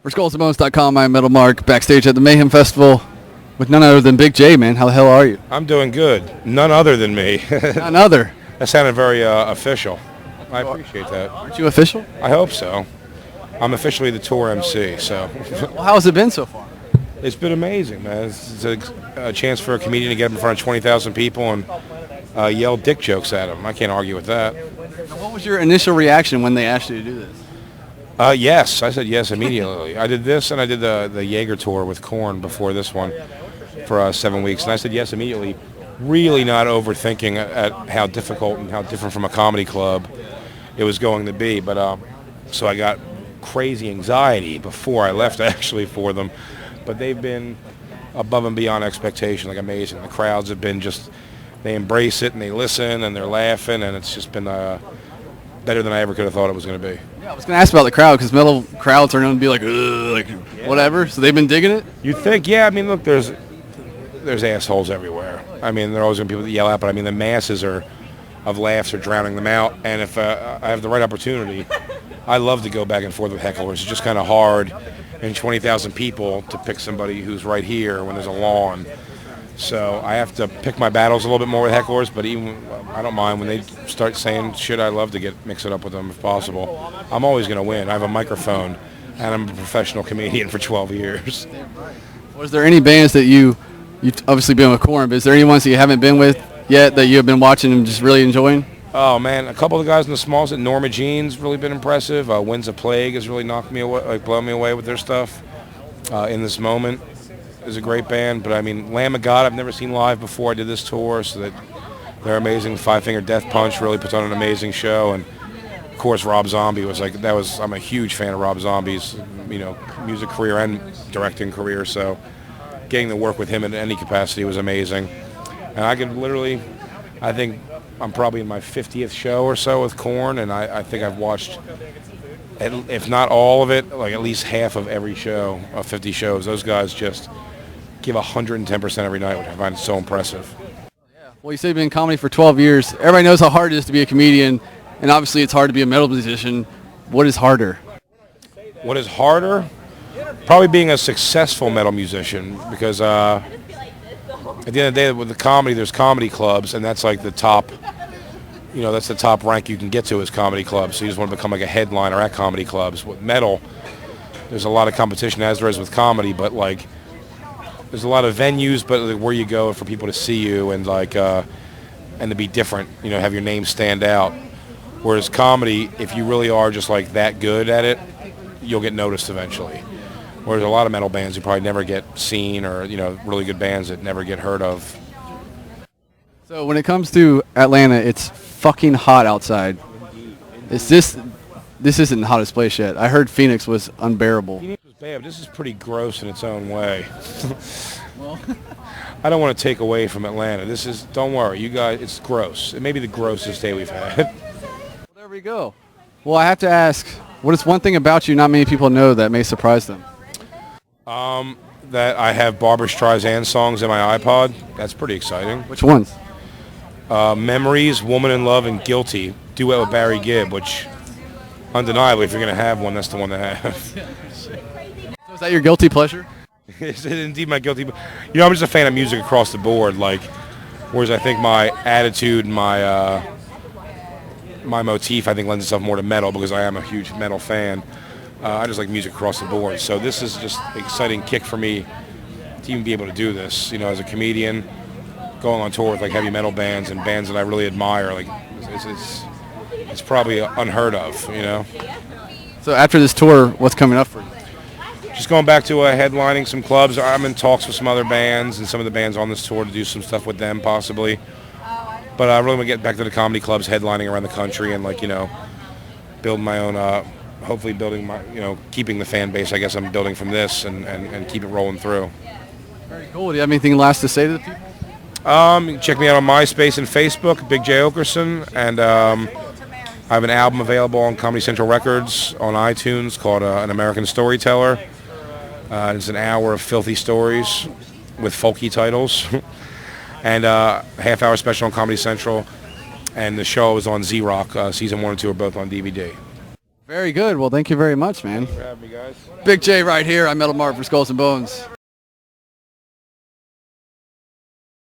For SkullsandBones.com, I'm Metal Mark, backstage at the Mayhem Festival with none other than Big Jay, man. How the hell are you? I'm doing good. None other than me. None other. That sounded very official. I appreciate that. Aren't you official? I hope so. I'm officially the tour MC, so. Well, how has it been so far? It's been amazing, man. It's a chance for a comedian to get up in front of 20,000 people and yell dick jokes at them. I can't argue with that. Now, what was your initial reaction when they asked you to do this? Yes, I said yes immediately. I did this and I did the Jaeger tour with Korn before this one for 7 weeks, and I said yes immediately, really not overthinking at how difficult and how different from a comedy club it was going to be. But so I got crazy anxiety before I left actually for them, but they've been above and beyond expectation, like amazing. The crowds have been just, they embrace it and they listen and they're laughing, and it's just been better than I ever could have thought it was going to be. Yeah, I was going to ask about the crowd, because metal crowds are known to be like, whatever, so they've been digging it? You think, yeah, I mean, look, there's assholes everywhere. I mean, there are always going to be people that yell out, but I mean, the masses of laughs are drowning them out, and if I have the right opportunity, I love to go back and forth with hecklers. It's just kind of hard in 20,000 people to pick somebody who's right here when there's a lawn. So I have to pick my battles a little bit more with hecklers, but even I don't mind when they start saying shit. I love to mix it up with them if possible. I'm always going to win. I have a microphone, and I'm a professional comedian for 12 years. Was there any bands that you obviously been with Korn, but is there any ones that you haven't been with yet that you have been watching and just really enjoying? Oh man, a couple of the guys in the smalls at Norma Jean's really been impressive. Winds of Plague has really knocked me away, like blown me away with their stuff. In This Moment is a great band, but I mean, Lamb of God I've never seen live before I did this tour, so they're amazing. Five Finger Death Punch really puts on an amazing show, and of course Rob Zombie was like, I'm a huge fan of Rob Zombie's, music career and directing career, so getting to work with him in any capacity was amazing. And I think I'm probably in my 50th show or so with Korn, and I think I've watched, if not all of it, like at least half of every show of 50 shows. Those guys just give 110% every night, which I find so impressive. Yeah. Well, you say you've been in comedy for 12 years. Everybody knows how hard it is to be a comedian, and obviously it's hard to be a metal musician. What is harder? What is harder? Probably being a successful metal musician, because at the end of the day, with the comedy, there's comedy clubs, and that's like the top, that's the top rank you can get to is comedy clubs. So you just want to become like a headliner at comedy clubs. With metal, there's a lot of competition, as there is with comedy, but like there's a lot of venues, but like where you go for people to see you and like and to be different, have your name stand out. Whereas comedy, if you really are just like that good at it, you'll get noticed eventually. Whereas a lot of metal bands who probably never get seen, or really good bands that never get heard of. So when it comes to Atlanta, it's fucking hot outside. This isn't the hottest place yet. I heard Phoenix was unbearable. Phoenix was bad, but this is pretty gross in its own way. Well, I don't want to take away from Atlanta. Don't worry, you guys, it's gross. It may be the grossest day we've had. Well, there we go. Well, I have to ask, what is one thing about you not many people know that may surprise them? That I have Barbra Streisand songs in my iPod. That's pretty exciting. Which ones? Memories, Woman in Love, and Guilty. Duet with Barry Gibb, which undeniably, if you're going to have one, that's the one to have. So is that your guilty pleasure? It's indeed my guilty. I'm just a fan of music across the board. Like, whereas I think my attitude, my motif, I think lends itself more to metal because I am a huge metal fan. I just like music across the board. So this is just an exciting kick for me to even be able to do this. As a comedian, going on tour with like heavy metal bands and bands that I really admire. Like, it's probably unheard of. So after this tour, what's coming up for you? Just going back to headlining some clubs. I'm in talks with some other bands and some of the bands on this tour to do some stuff with them possibly. But I really want to get back to the comedy clubs, headlining around the country, and build my own. Hopefully building my, keeping the fan base I guess I'm building from this and keep it rolling through. Very cool. Do you have anything last to say to the people? You can check me out on MySpace and Facebook, Big Jay Oakerson, and I have an album available on Comedy Central Records on iTunes called An American Storyteller. It's an hour of filthy stories with folky titles, and a half-hour special on Comedy Central, and the show is on Z-Rock. Season 1 and 2 are both on DVD. Very good. Well, thank you very much, man. Thanks for having me, guys. Big J right here. I'm Metal Mark for Skulls and Bones.